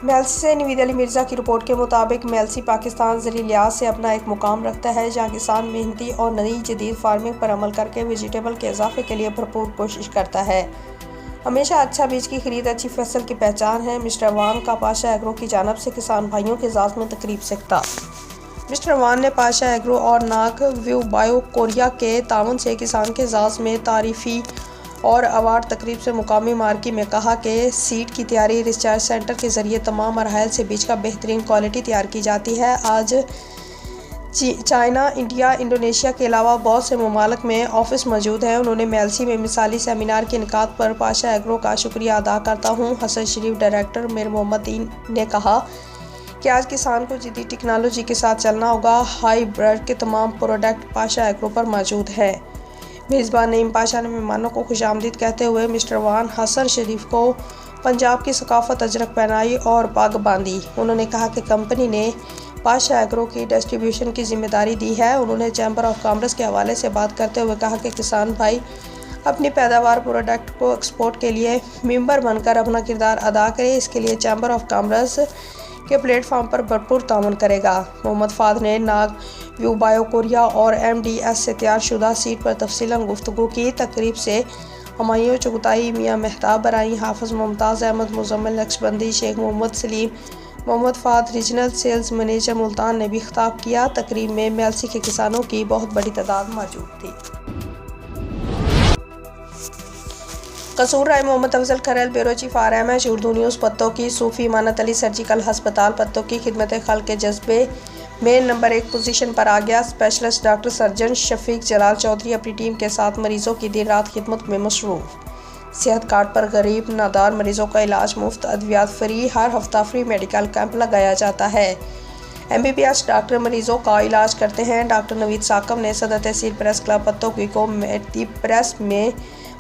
मेल्सी से नवीद अली मिर्ज़ा की रिपोर्ट के मुताबिक मेल्सी पाकिस्तान ज़रिए लिहाज से अपना एक मुकाम रखता है, जहाँ किसान मेहनती और नई जदीद फार्मिंग पर अमल करके वेजिटेबल के इजाफे के लिए भरपूर कोशिश करता है। हमेशा अच्छा बीज की खरीद अच्छी फसल की पहचान है। मिस्टर वान का पाशा एग्रो की जानब से किसान भाइयों के एजाज़ में तकरीब से खिताब। मिस्टर वान ने पाशा एग्रो और नाग व्यू बायो कोरिया के तावन से किसान के एजाज़ में तारीफ़ी और अवार्ड तकरीब से मुकामी मार्की में कहा कि सीड की तैयारी रिसर्च सेंटर के ज़रिए तमाम मराहल से बीज का बेहतरीन क्वालिटी तैयार की जाती है। आज चाइना, इंडिया, इंडोनेशिया के अलावा बहुत से ममालिक में ऑफिस मौजूद हैं। उन्होंने मेल्सी में मिसाली सेमिनार के इनेकाद पर पाशा एग्रो का शुक्रिया अदा करता हूँ। हसन शरीफ डायरेक्टर मीर मोहम्मद ने कहा कि आज किसान को जदीद टेक्नोलॉजी के साथ चलना होगा। हाई ब्लड के तमाम प्रोडक्ट पाशा एग्रो पर मौजूद है। मेज़बान नईम पाशा ने मेहमानों को खुशामदीद कहते हुए मिस्टर वान हसन शरीफ को पंजाब की सकाफत अजरक पहनाई और पग बांधी। उन्होंने कहा कि कंपनी ने पाशा एग्रो की डिस्ट्रीब्यूशन की जिम्मेदारी दी है। उन्होंने चैम्बर ऑफ कॉमर्स के हवाले से बात करते हुए कहा कि किसान भाई अपनी पैदावार प्रोडक्ट को एक्सपोर्ट के लिए मेंबर बनकर अपना किरदार अदा करे। इसके लिए चैम्बर ऑफ कॉमर्स के प्लेटफॉर्म पर भरपूर ताउन करेगा। मोहम्मद फाद ने नाग व्यू बायो कोरिया और MDS से तैयार शुदा सीट पर तफसीलन गुफ्तगू की। तकरीब से हमायूं चुगताई, मियाँ Mehtab Barai, Hafiz Mumtaz Ahmad, Muzammil Naqshbandi, Sheikh Mohammad Saleem, Mohammad Fahad, regional sales manager Multan ने भी खिताब किया। तकरीब में मेल्सी के किसानों की बहुत बड़ी तादाद मौजूद थी। Kasur Rai Mohammad Afzal Kharal, bureau chief RMH Urdu news. पत्तों की सूफी इमानत अली सर्जिकल हस्पताल पत्तों की खिदमत खल्क के जज्बे में नंबर 1 पोजीशन पर आ गया। स्पेशलिस्ट डॉक्टर सर्जन शफीक जलाल चौधरी अपनी टीम के साथ मरीजों की दिन रात खिदमत में मसरूफ़। सेहत कार्ड पर गरीब नादार मरीजों का इलाज मुफ्त, अद्वियात फ्री। हर हफ्ता फ्री मेडिकल कैंप लगाया जाता है। MBBS डॉक्टर मरीजों का इलाज करते हैं। डॉक्टर नवीद साकम ने सदर तहसील प्रेस क्लब पत्तों की को मेटी प्रेस में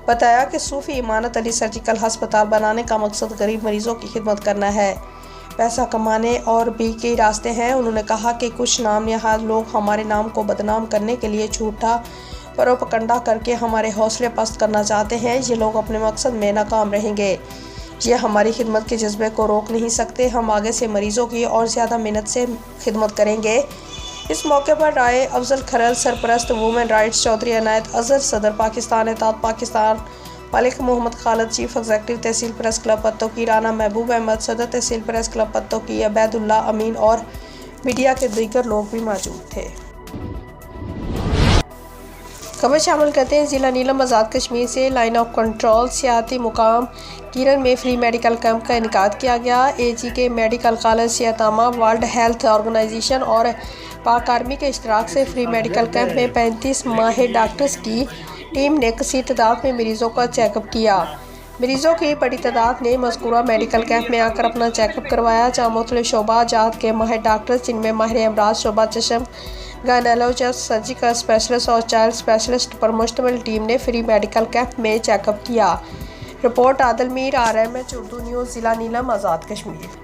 बताया कि सूफी इमानत अली सर्जिकल हस्पताल बनाने का मकसद गरीब मरीजों की खिदमत करना है। पैसा कमाने और भी कई रास्ते हैं। उन्होंने कहा कि कुछ नाम नहाद लोग हमारे नाम को बदनाम करने के लिए झूठा प्रोपगंडा करके हमारे हौसले पस्त करना चाहते हैं। ये लोग अपने मकसद में नाकाम रहेंगे। ये हमारी खिदमत के जज्बे को रोक नहीं सकते। हम आगे से मरीजों की और ज़्यादा मेहनत से खिदमत करेंगे। इस मौके पर राय अफजल खरल, सरपरस्त वुमेन राइट्स चौधरी अनायत अजहर, सदर पाकिस्तान एताद पाकिस्तान मलिक मोहम्मद खालिद, चीफ एग्जीक्यूटिव तहसील प्रेस क्लब पत्तों की राना महबूब अहमद, सदर तहसील प्रेस क्लब पत्तों की अबैदुल्ला अमीन और मीडिया के दीगर लोग भी मौजूद थे। खबर शामिल करते हैं ज़िला नीलम आज़ाद कश्मीर से। लाइन ऑफ कंट्रोल सियाती मुकाम किरण में फ्री मेडिकल कैंप का इनेकाद किया गया। AG के मेडिकल कॉलेज सियातामा, वर्ल्ड हेल्थ ऑर्गेनाइजेशन और पाक आर्मी के इश्तराक से फ्री मेडिकल कैंप में 35 माहिर डॉक्टर्स की टीम ने कसीर तादाद में मरीजों का चेकअप किया। मरीजों की बड़ी तादाद ने मज़कूरा मेडिकल कैंप में आकर अपना चेकअप करवाया, जहाँ मुख्तलिफ शोबा जात के माहिर डॉक्टर्स जिनमें माहिर अमराज शोबा चशम, गायनेकोलॉजिस्ट, सर्जिकल स्पेशलिस्ट और चाइल्ड स्पेशलिस्ट पर मुश्तमिल टीम ने फ्री मेडिकल कैंप में चेकअप किया। Report Adil Mir, RMH Urdu news, ज़िला नीलम आज़ाद कश्मीर।